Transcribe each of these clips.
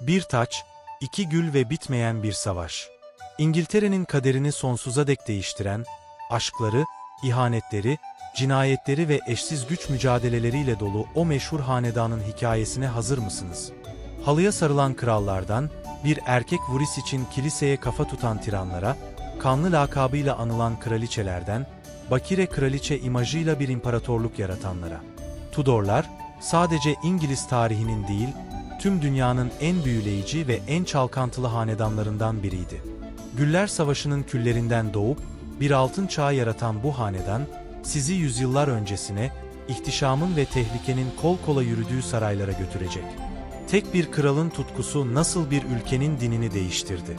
Bir taç, iki gül ve bitmeyen bir savaş. İngiltere'nin kaderini sonsuza dek değiştiren, aşkları, ihanetleri, cinayetleri ve eşsiz güç mücadeleleriyle dolu o meşhur hanedanın hikayesine hazır mısınız? Halıya sarılan krallardan, bir erkek vuris için kiliseye kafa tutan tiranlara, kanlı lakabıyla anılan kraliçelerden, bakire kraliçe imajıyla bir imparatorluk yaratanlara. Tudorlar, sadece İngiliz tarihinin değil, tüm dünyanın en büyüleyici ve en çalkantılı hanedanlarından biriydi. Güller Savaşı'nın küllerinden doğup, bir altın çağı yaratan bu hanedan, sizi yüzyıllar öncesine, ihtişamın ve tehlikenin kol kola yürüdüğü saraylara götürecek. Tek bir kralın tutkusu nasıl bir ülkenin dinini değiştirdi?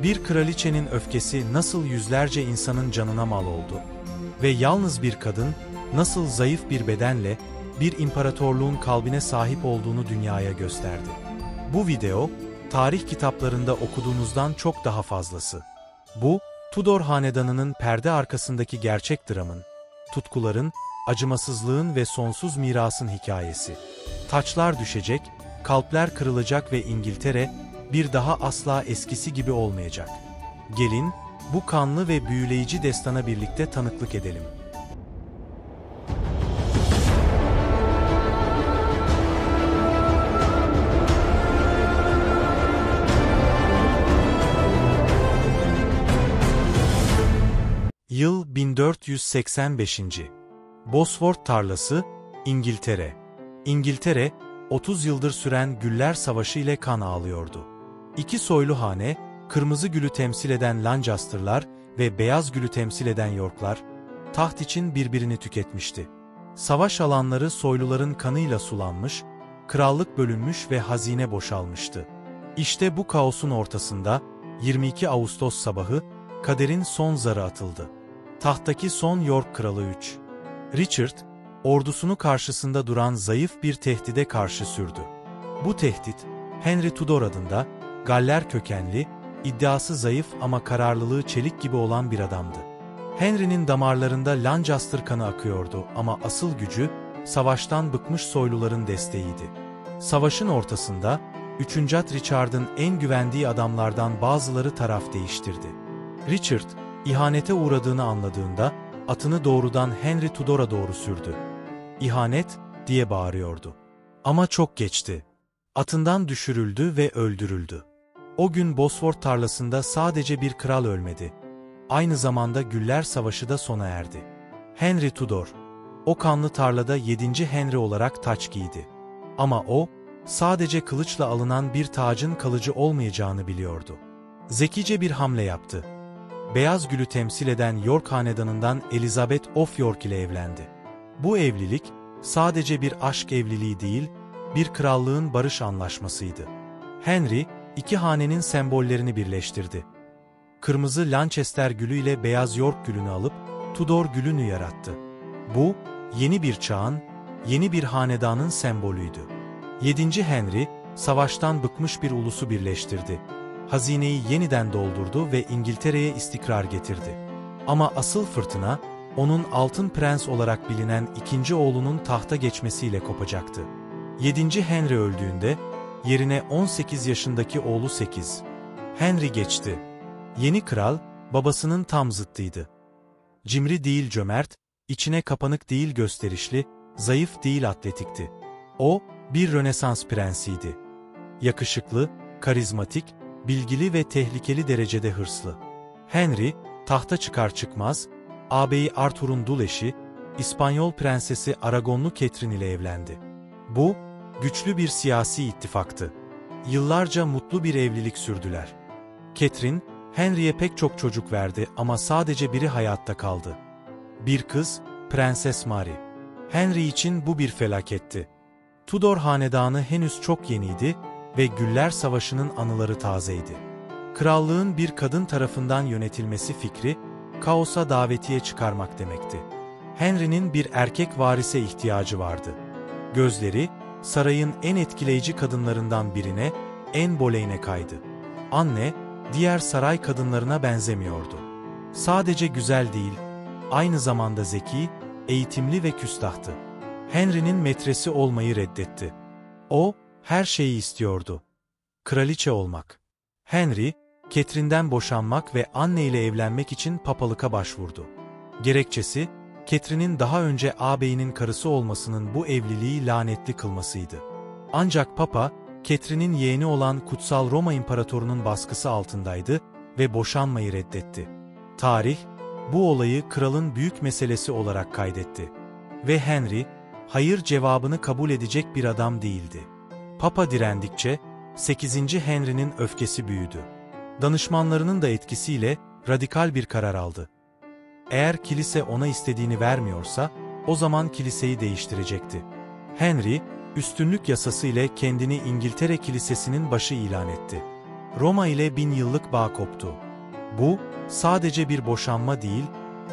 Bir kraliçenin öfkesi nasıl yüzlerce insanın canına mal oldu? Ve yalnız bir kadın, nasıl zayıf bir bedenle, bir imparatorluğun kalbine sahip olduğunu dünyaya gösterdi. Bu video, tarih kitaplarında okuduğunuzdan çok daha fazlası. Bu, Tudor hanedanının perde arkasındaki gerçek dramın, tutkuların, acımasızlığın ve sonsuz mirasın hikayesi. Taçlar düşecek, kalpler kırılacak ve İngiltere, bir daha asla eskisi gibi olmayacak. Gelin, bu kanlı ve büyüleyici destana birlikte tanıklık edelim. Yıl 1485. Bosworth Tarlası, İngiltere. İngiltere, 30 yıldır süren Güller Savaşı ile kan ağlıyordu. İki soylu hane, kırmızı gülü temsil eden Lancaster'lar ve beyaz gülü temsil eden York'lar, taht için birbirini tüketmişti. Savaş alanları soyluların kanıyla sulanmış, krallık bölünmüş ve hazine boşalmıştı. İşte bu kaosun ortasında, 22 Ağustos sabahı, kaderin son zarı atıldı. Tahttaki son York kralı 3. Richard, ordusunu karşısında duran zayıf bir tehdide karşı sürdü. Bu tehdit, Henry Tudor adında, Galler kökenli, iddiası zayıf ama kararlılığı çelik gibi olan bir adamdı. Henry'nin damarlarında Lancaster kanı akıyordu ama asıl gücü, savaştan bıkmış soyluların desteğiydi. Savaşın ortasında, 3. At Richard'ın en güvendiği adamlardan bazıları taraf değiştirdi. Richard, ihanete uğradığını anladığında, atını doğrudan Henry Tudor'a doğru sürdü. "İhanet!" diye bağırıyordu. Ama çok geçti. Atından düşürüldü ve öldürüldü. O gün Bosworth Tarlası'nda sadece bir kral ölmedi. Aynı zamanda Güller Savaşı da sona erdi. Henry Tudor, o kanlı tarlada 7. Henry olarak taç giydi. Ama o, sadece kılıçla alınan bir tacın kalıcı olmayacağını biliyordu. Zekice bir hamle yaptı. Beyaz gülü temsil eden York hanedanından Elizabeth of York ile evlendi. Bu evlilik, sadece bir aşk evliliği değil, bir krallığın barış anlaşmasıydı. Henry, iki hanenin sembollerini birleştirdi. Kırmızı Lancaster gülü ile beyaz York gülünü alıp, Tudor gülünü yarattı. Bu, yeni bir çağın, yeni bir hanedanın sembolüydü. 7. Henry, savaştan bıkmış bir ulusu birleştirdi. Hazineyi yeniden doldurdu ve İngiltere'ye istikrar getirdi. Ama asıl fırtına, onun Altın Prens olarak bilinen ikinci oğlunun tahta geçmesiyle kopacaktı. 7. Henry öldüğünde, yerine 18 yaşındaki oğlu 8. Henry geçti. Yeni kral, babasının tam zıttıydı. Cimri değil cömert, içine kapanık değil gösterişli, zayıf değil atletikti. O, bir Rönesans prensiydi. Yakışıklı, karizmatik, bilgili ve tehlikeli derecede hırslı. Henry, tahta çıkar çıkmaz, ağabeyi Arthur'un dul eşi, İspanyol prensesi Aragonlu Catherine ile evlendi. Bu, güçlü bir siyasi ittifaktı. Yıllarca mutlu bir evlilik sürdüler. Catherine, Henry'e pek çok çocuk verdi ama sadece biri hayatta kaldı. Bir kız, Prenses Mary. Henry için bu bir felaketti. Tudor hanedanı henüz çok yeniydi ve Güller Savaşı'nın anıları tazeydi. Krallığın bir kadın tarafından yönetilmesi fikri, kaosa davetiye çıkarmak demekti. Henry'nin bir erkek varise ihtiyacı vardı. Gözleri, sarayın en etkileyici kadınlarından birine, Anne Boleyn'e kaydı. Anne, diğer saray kadınlarına benzemiyordu. Sadece güzel değil, aynı zamanda zeki, eğitimli ve küstahtı. Henry'nin metresi olmayı reddetti. O, her şeyi istiyordu. kraliçe olmak. Henry, Catherine'den boşanmak ve Anne ile evlenmek için papalıka başvurdu. Gerekçesi, Catherine'in daha önce ağabeyinin karısı olmasının bu evliliği lanetli kılmasıydı. Ancak Papa, Catherine'in yeğeni olan Kutsal Roma İmparatorunun baskısı altındaydı ve boşanmayı reddetti. Tarih, bu olayı kralın büyük meselesi olarak kaydetti. Ve Henry, hayır cevabını kabul edecek bir adam değildi. Papa direndikçe, 8. Henry'nin öfkesi büyüdü. Danışmanlarının da etkisiyle radikal bir karar aldı. Eğer kilise ona istediğini vermiyorsa, o zaman kiliseyi değiştirecekti. Henry, üstünlük yasası ile kendini İngiltere Kilisesi'nin başı ilan etti. Roma ile 1000 yıllık bağ koptu. Bu, sadece bir boşanma değil,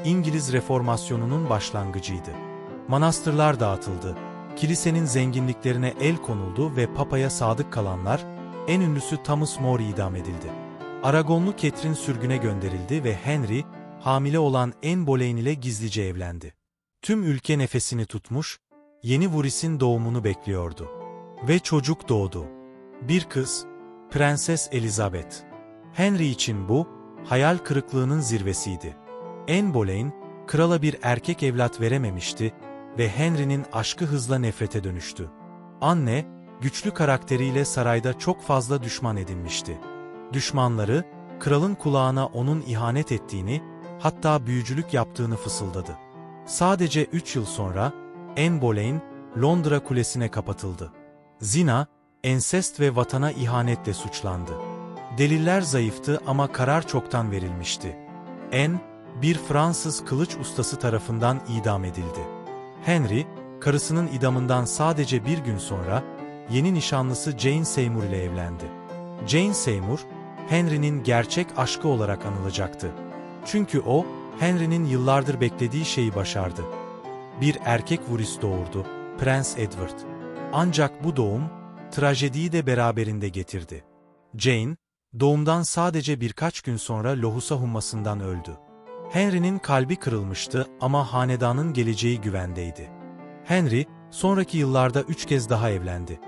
İngiliz Reformasyonu'nun başlangıcıydı. Manastırlar dağıtıldı, kilisenin zenginliklerine el konuldu ve Papa'ya sadık kalanlar, en ünlüsü Thomas More idam edildi. Aragonlu Catherine sürgüne gönderildi ve Henry, hamile olan Anne Boleyn ile gizlice evlendi. Tüm ülke nefesini tutmuş, yeni Vuris'in doğumunu bekliyordu. Ve çocuk doğdu. Bir kız, Prenses Elizabeth. Henry için bu, hayal kırıklığının zirvesiydi. Anne Boleyn, krala bir erkek evlat verememişti ve Henry'nin aşkı hızla nefrete dönüştü. Anne, güçlü karakteriyle sarayda çok fazla düşman edinmişti. Düşmanları, kralın kulağına onun ihanet ettiğini, hatta büyücülük yaptığını fısıldadı. Sadece 3 yıl sonra, Anne Boleyn, Londra Kulesi'ne kapatıldı. Zina, ensest ve vatana ihanetle suçlandı. Deliller zayıftı ama karar çoktan verilmişti. Anne, bir Fransız kılıç ustası tarafından idam edildi. Henry, karısının idamından sadece bir gün sonra, yeni nişanlısı Jane Seymour ile evlendi. Jane Seymour, Henry'nin gerçek aşkı olarak anılacaktı. Çünkü o, Henry'nin yıllardır beklediği şeyi başardı. Bir erkek Vuris doğurdu, Prens Edward. Ancak bu doğum, trajediyi de beraberinde getirdi. Jane, doğumdan sadece birkaç gün sonra lohusa hummasından öldü. Henry'nin kalbi kırılmıştı ama hanedanın geleceği güvendeydi. Henry, sonraki yıllarda 3 kez daha evlendi.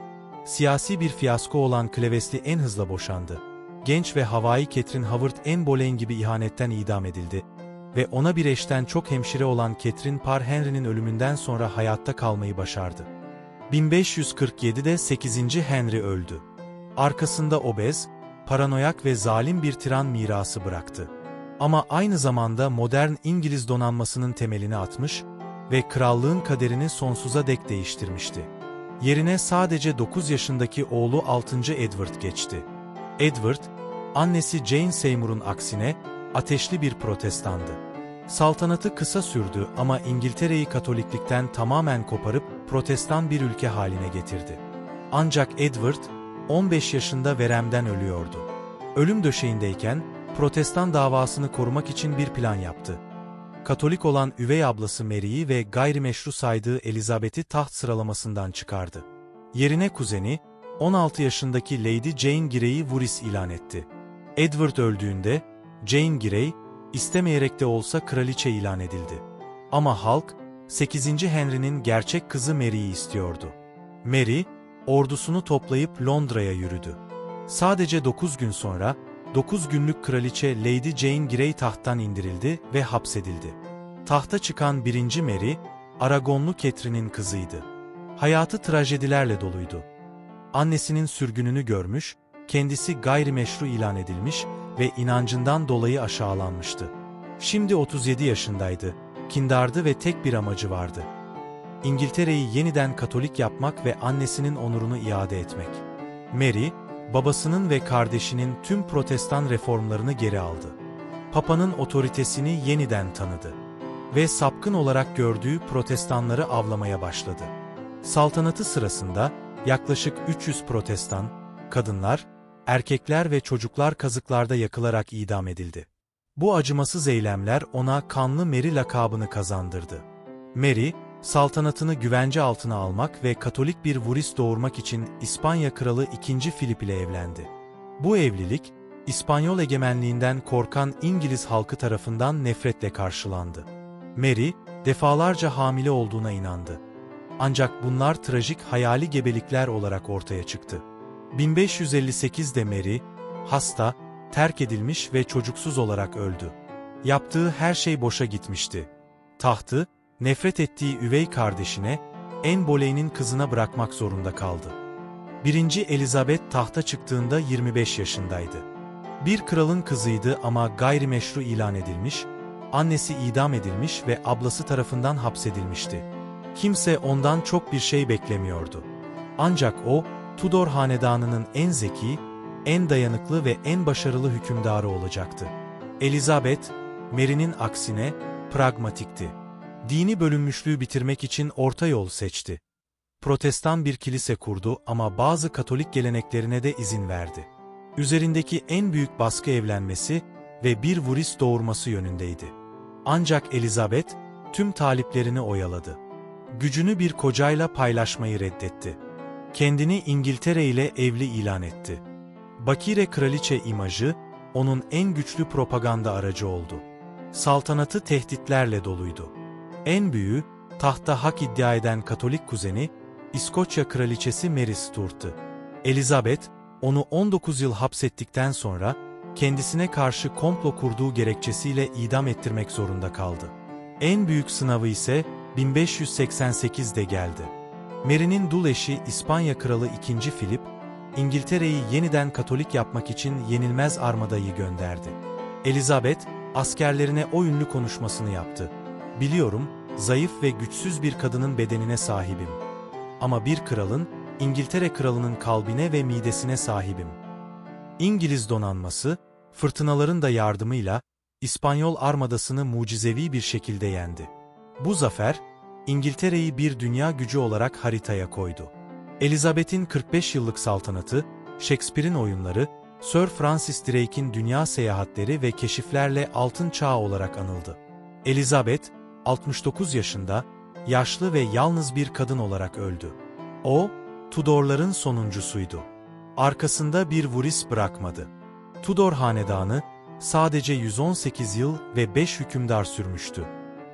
Siyasi bir fiyasko olan Cleves'li en hızla boşandı. Genç ve havai Catherine Howard Anne Boleyn gibi ihanetten idam edildi ve ona bir eşten çok hemşire olan Catherine Parr Henry'nin ölümünden sonra hayatta kalmayı başardı. 1547'de 8. Henry öldü. Arkasında obez, paranoyak ve zalim bir tiran mirası bıraktı. Ama aynı zamanda modern İngiliz donanmasının temelini atmış ve krallığın kaderini sonsuza dek değiştirmişti. Yerine sadece 9 yaşındaki oğlu 6. Edward geçti. Edward, annesi Jane Seymour'un aksine ateşli bir protestandı. Saltanatı kısa sürdü ama İngiltere'yi Katoliklikten tamamen koparıp protestan bir ülke haline getirdi. Ancak Edward, 15 yaşında veremden ölüyordu. Ölüm döşeğindeyken, protestan davasını korumak için bir plan yaptı. Katolik olan üvey ablası Mary'i ve gayrimeşru saydığı Elizabeth'i taht sıralamasından çıkardı. Yerine kuzeni, 16 yaşındaki Lady Jane Grey'i Vuris ilan etti. Edward öldüğünde, Jane Grey, istemeyerek de olsa kraliçe ilan edildi. Ama halk, 8. Henry'nin gerçek kızı Mary'i istiyordu. Mary, ordusunu toplayıp Londra'ya yürüdü. Sadece 9 gün sonra, 9 günlük kraliçe Lady Jane Grey tahttan indirildi ve hapsedildi. Tahta çıkan 1. Mary, Aragonlu Catherine'in kızıydı. Hayatı trajedilerle doluydu. Annesinin sürgününü görmüş, kendisi gayrimeşru ilan edilmiş ve inancından dolayı aşağılanmıştı. Şimdi 37 yaşındaydı, kindardı ve tek bir amacı vardı. İngiltere'yi yeniden Katolik yapmak ve annesinin onurunu iade etmek. Mary, babasının ve kardeşinin tüm protestan reformlarını geri aldı. Papa'nın otoritesini yeniden tanıdı. Ve sapkın olarak gördüğü protestanları avlamaya başladı. Saltanatı sırasında yaklaşık 300 protestan, kadınlar, erkekler ve çocuklar kazıklarda yakılarak idam edildi. Bu acımasız eylemler ona Kanlı Mary lakabını kazandırdı. Mary, saltanatını güvence altına almak ve Katolik bir Vuris doğurmak için İspanya Kralı II. Philip ile evlendi. Bu evlilik, İspanyol egemenliğinden korkan İngiliz halkı tarafından nefretle karşılandı. Mary, defalarca hamile olduğuna inandı. Ancak bunlar trajik hayali gebelikler olarak ortaya çıktı. 1558'de Mary, hasta, terk edilmiş ve çocuksuz olarak öldü. Yaptığı her şey boşa gitmişti. Tahtı, nefret ettiği üvey kardeşine, Anne Boleyn'in kızına bırakmak zorunda kaldı. 1. Elizabeth tahta çıktığında 25 yaşındaydı. Bir kralın kızıydı ama gayrimeşru ilan edilmiş, annesi idam edilmiş ve ablası tarafından hapsedilmişti. Kimse ondan çok bir şey beklemiyordu. Ancak o, Tudor hanedanının en zeki, en dayanıklı ve en başarılı hükümdarı olacaktı. Elizabeth, Mary'nin aksine, pragmatikti. Dini bölünmüşlüğü bitirmek için orta yol seçti. Protestan bir kilise kurdu ama bazı Katolik geleneklerine de izin verdi. Üzerindeki en büyük baskı evlenmesi ve bir varis doğurması yönündeydi. Ancak Elizabeth, tüm taliplerini oyaladı. Gücünü bir kocayla paylaşmayı reddetti. Kendini İngiltere ile evli ilan etti. Bakire kraliçe imajı, onun en güçlü propaganda aracı oldu. Saltanatı tehditlerle doluydu. En büyüğü, tahta hak iddia eden Katolik kuzeni, İskoçya kraliçesi Mary Stuart'tı. Elizabeth, onu 19 yıl hapsettikten sonra, kendisine karşı komplo kurduğu gerekçesiyle idam ettirmek zorunda kaldı. En büyük sınavı ise 1588'de geldi. Mary'nin dul eşi İspanya Kralı II. Philip, İngiltere'yi yeniden Katolik yapmak için yenilmez armadayı gönderdi. Elizabeth, askerlerine o ünlü konuşmasını yaptı. "Biliyorum, zayıf ve güçsüz bir kadının bedenine sahibim. Ama bir kralın, İngiltere kralının kalbine ve midesine sahibim." İngiliz donanması, fırtınaların da yardımıyla, İspanyol armadasını mucizevi bir şekilde yendi. Bu zafer, İngiltere'yi bir dünya gücü olarak haritaya koydu. Elizabeth'in 45 yıllık saltanatı, Shakespeare'in oyunları, Sir Francis Drake'in dünya seyahatleri ve keşiflerle altın çağı olarak anıldı. Elizabeth, 69 yaşında, yaşlı ve yalnız bir kadın olarak öldü. O, Tudorların sonuncusuydu. Arkasında bir varis bırakmadı. Tudor hanedanı, sadece 118 yıl ve 5 hükümdar sürmüştü.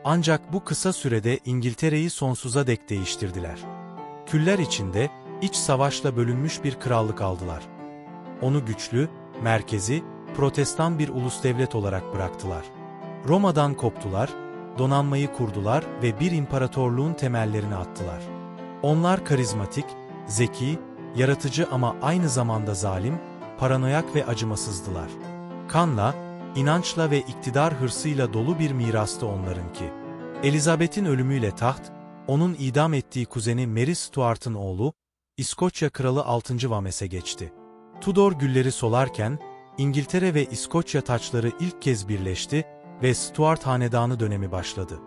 Ancak bu kısa sürede İngiltere'yi sonsuza dek değiştirdiler. Küller içinde, iç savaşla bölünmüş bir krallık aldılar. Onu güçlü, merkezi, protestan bir ulus devlet olarak bıraktılar. Roma'dan koptular, donanmayı kurdular ve bir imparatorluğun temellerini attılar. Onlar karizmatik, zeki, yaratıcı ama aynı zamanda zalim, paranoyak ve acımasızdılar. Kanla, inançla ve iktidar hırsıyla dolu bir mirastı onlarınki. Elizabeth'in ölümüyle taht, onun idam ettiği kuzeni Mary Stuart'ın oğlu, İskoçya Kralı 6. Wames'e geçti. Tudor gülleri solarken, İngiltere ve İskoçya taçları ilk kez birleşti ve Stuart hanedanı dönemi başladı.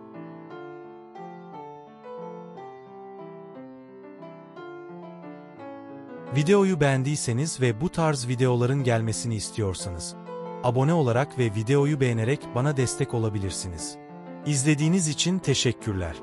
Videoyu beğendiyseniz ve bu tarz videoların gelmesini istiyorsanız, abone olarak ve videoyu beğenerek bana destek olabilirsiniz. İzlediğiniz için teşekkürler.